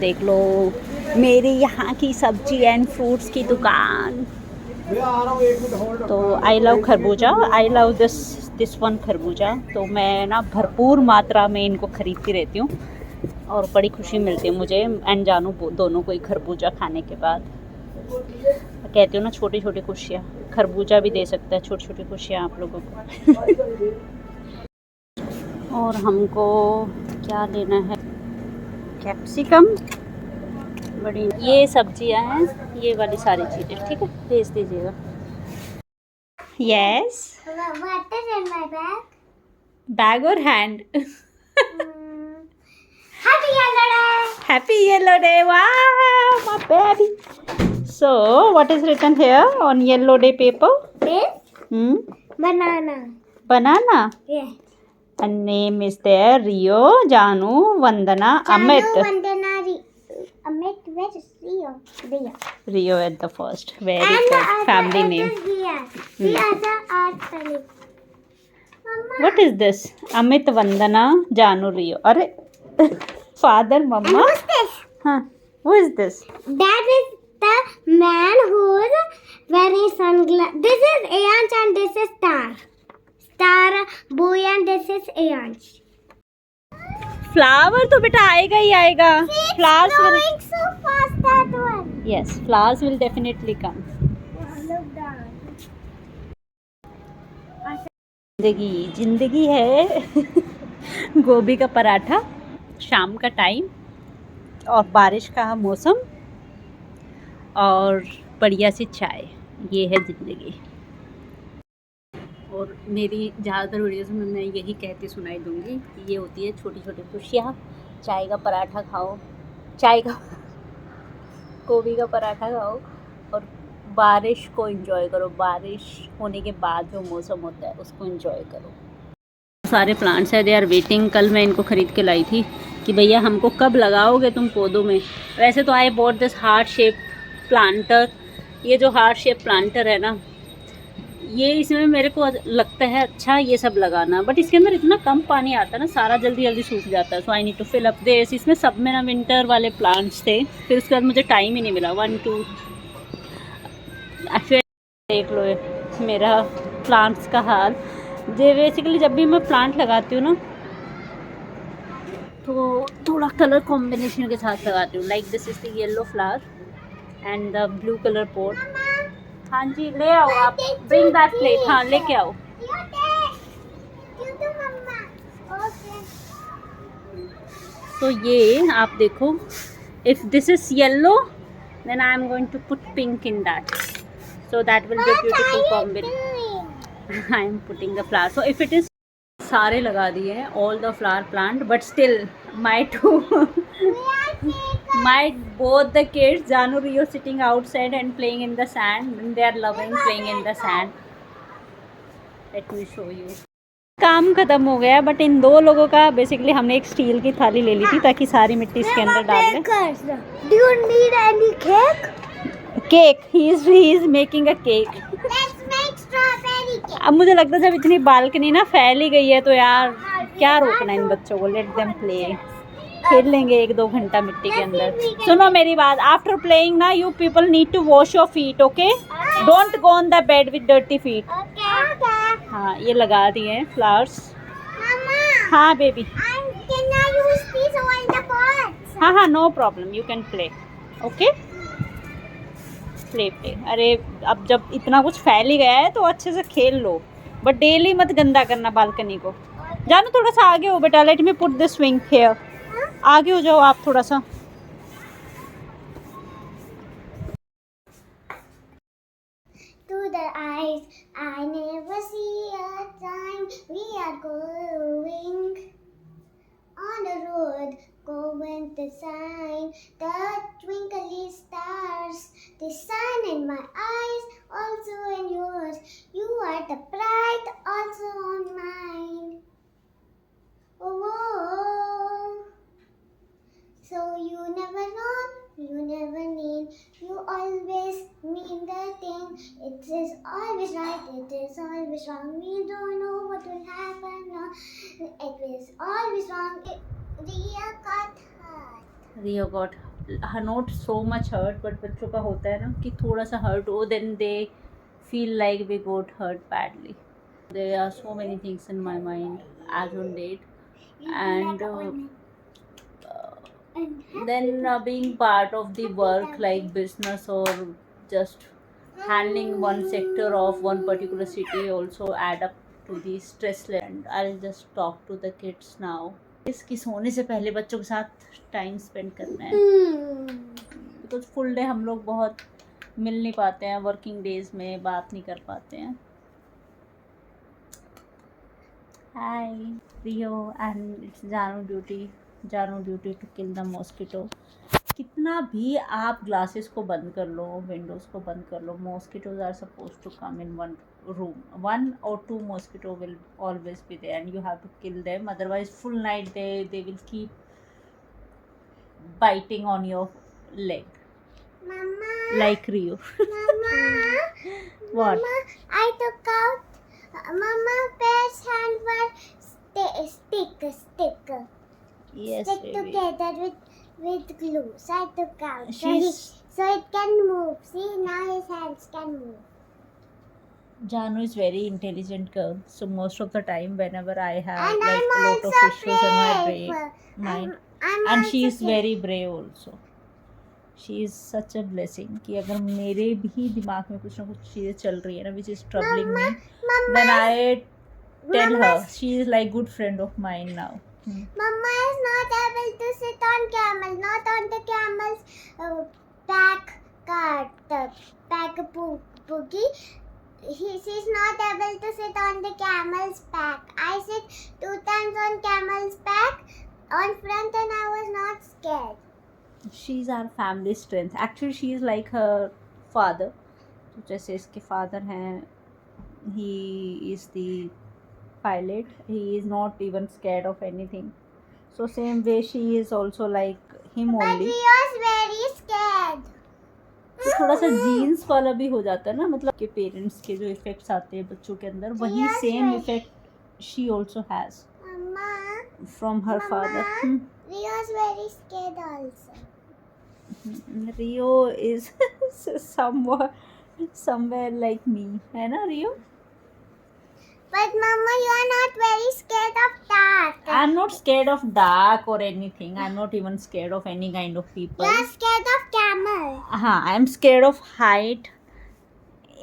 देख लो मेरे यहाँ की सब्जी एंड फ्रूट्स की दुकान। तो आई लव खरबूजा, आई लव दिस वन खरबूजा। तो मैं ना भरपूर मात्रा में इनको खरीदती रहती हूँ और बड़ी खुशी मिलती है मुझे एंड जानू दोनों को ही खरबूजा खाने के बाद। कहती हूँ ना छोटी छोटी खुशियाँ, खरबूजा भी दे सकता है छोटी छोटी खुशियाँ आप लोगों को। और हमको क्या लेना है, कैप्सिकम, बड़ी ये सब्जियां हैं, ये वाली सारी चीज़ें ठीक है भेज दीजिएगा। यस बैग और हैंड। हैप्पी येलो डे, वाह my baby. So what is written here on yellow day paper? Banana. Yeah. And name is there Rio, Janu, Vandana, Amit. Amit, where is Rio? Rio at the first. Very good. Family name. The other are spelling. What is this? Amit, Vandana, Janu, Rio. Are father, mama. And who's this? Huh. Who is this? That is the man who's wearing sunglasses. This is Ayanch and this is Star boy and this is Ayanch. Flower तो बेटा आएगा ही आएगा। Flowers will. Growing so fast that one. Yes, flowers will definitely come. Look down. जिंदगी है। गोभी का पराठा, शाम का टाइम और बारिश का मौसम और बढ़िया सी चाय, ये है ज़िंदगी। और मेरी ज़्यादातर वीडियोस में मैं यही कहती सुनाई दूँगी कि ये होती है छोटी छोटी खुशियाँ। चाय का पराठा खाओ, चाय का गोभी का पराठा खाओ और बारिश को एंजॉय करो। बारिश होने के बाद जो मौसम होता है उसको एंजॉय करो। सारे प्लांट्स है, दे आर वेटिंग। कल मैं इनको ख़रीद के लाई थी कि भैया हमको कब लगाओगे तुम पौधों में। वैसे तो I bought this heart shape planter. ये जो हार्ट शेप प्लांटर है ना, ये इसमें मेरे को लगता है अच्छा ये सब लगाना, बट इसके अंदर इतना कम पानी आता है ना, सारा जल्दी जल्दी सूख जाता है। So I need to fill up this. इसमें सब में ना विंटर वाले प्लांट्स थे, फिर उसके बाद मुझे टाइम ही नहीं मिला। 1 2 एक्चुअली देख लो मेरा प्लांट्स का हाल। जो बेसिकली जब भी मैं प्लांट लगाती हूँ ना तो थोड़ा कलर कॉम्बिनेशन के साथ लगाती हूँ। Like this is the yellow flower and the blue colour pot. हाँ जी ले आओ आप, ब्रिंग दैट प्लेट। हाँ लेके आओ। तो ये आप देखो, if this is yellow then I am going to put pink in that, so that will be beautiful combination. I am putting the flower, so if it is सारे लगा दिए हैं all the flower plant, but still my two my both the kids Janu Rio sitting outside and playing in the sand, and they are loving playing in the sand. Let me show you. काम खत्म हो गया, but in दो लोगों का basically हमने एक steel की थाली ले ली थी ताकि सारी मिट्टी इसके अंदर डाल लें। Do you need any cake? Cake, he is making a cake. Let's make strawberry cake. अब मुझे लगता है जब इतनी बालकनी ना फैल ही गई है तो यार क्या रोकना इन बच्चों को। लेट देम प्ले, खेल लेंगे 1-2 घंटा मिट्टी के अंदर। सुनो मेरी बात, आफ्टर प्लेइंग ना you people need to wash your feet, okay? Don't go on the bed with dirty feet. Okay. हाँ ये लगा दिए हैं फ्लावर्स। Mama. हाँ बेबी। Can I use these all the pots? हाँ हाँ no problem, you can play, okay? Play. अरे अब जब इतना कुछ फैल ही गया है तो अच्छे से खेल लो, बट डेली मत गंदा करना बालकनी को। जानो थोड़ा सा आगे हो बेटा, let me put this swing here. आगे हो जाओ आप थोड़ा सा। To the eyes, I never see a time. We are going on the road, going to sign the twinkly stars. The sun in my eyes, also in yours. You are the bright, also on mine. Oh. So you never wrong, you never need. You always mean the thing. It is always right, it is always wrong. We don't know what will happen. No, it is always wrong. Rio got hurt. Rio got not so much hurt, but बच्चों का होता है ना कि थोड़ा सा hurt हो, then they feel like we got hurt badly. There are so many things in my mind as on date, and then being part of the work like business or just handling one sector of one particular city also add up to the stress level. And I'll just talk to the kids now. इसकी सोने से पहले बच्चों के साथ time spend करना है, because full day हम लोग बहुत मिल नहीं पाते हैं, वर्किंग डेज में बात नहीं कर पाते हैं. Hi Rio and it's Jaanu duty to kill the mosquito. कितना भी आप ग्लासेस को बंद कर लो, विंडोज़ को बंद कर लो, mosquitoes are suppose to come in one room. 1 or 2 mosquito will always be there and you have to kill them, otherwise full night they will keep biting on your leg. Mama. Like Rio. Mama. What? Mama, I took out Mama Bear's hand for stick. Yes, Stick baby. together with glue. So I took out. She's So it can move. See, now his hands can move. Janu is very intelligent girl, so most of the time whenever I have And like I'm a lot of also issues in my brave. mind, I'm and she also is very brave also. She is such a blessing कि अगर मेरे भी दिमाग में कुछ ना कुछ चीज़ें चल रही है ना which is troubling me, then I tell her. She is like good friend of mine now. Mama is not able to sit on camel, not on the camel's back cart, back boogie. She's not able to sit on the camel's back. I sit 2 times on camel's back on front and I was not scared. She's our family strength. Actually she is like her father. तो जैसे इसके father हैं, he is the pilot. He is not even scared of anything. So same way she is also like him But only. he was very scared. तो थोड़ा सा jeans वाला भी हो जाता है ना, मतलब के पेरेंट्स के जो इफेक्ट्स आते हैं बच्चों के अंदर, वही Yes, same right. Effect she also has Mama, from her father. he was very scared also. Rio is somewhere like me, है ना रियो? But Mama, you are not very scared of dark. I'm not scared of dark or anything. I'm not even scared of any kind of people. You are scared of camel. I'm scared of height.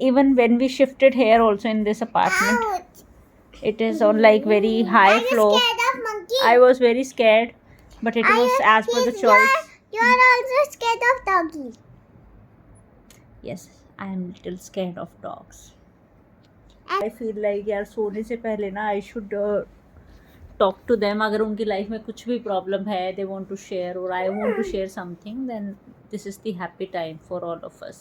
Even when we shifted here also in this apartment, Ouch. it is on like very high Are you floor. scared of monkey? I was very scared, but it was as per the choice. You are also scared of doggy. Yes, I am little scared of dogs. I feel like यार सोने से पहले ना I should talk to them. अगर उनकी life में कुछ भी प्रॉब्लम है, they want to share or I want to share something, then this is the happy time for all of us.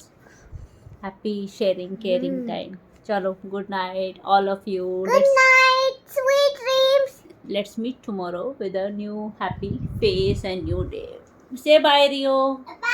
Happy sharing, caring time. चलो, good night all of you. Good night, sweet dreams. Let's meet tomorrow with a new happy face and new day. Say bye, Rio. Bye.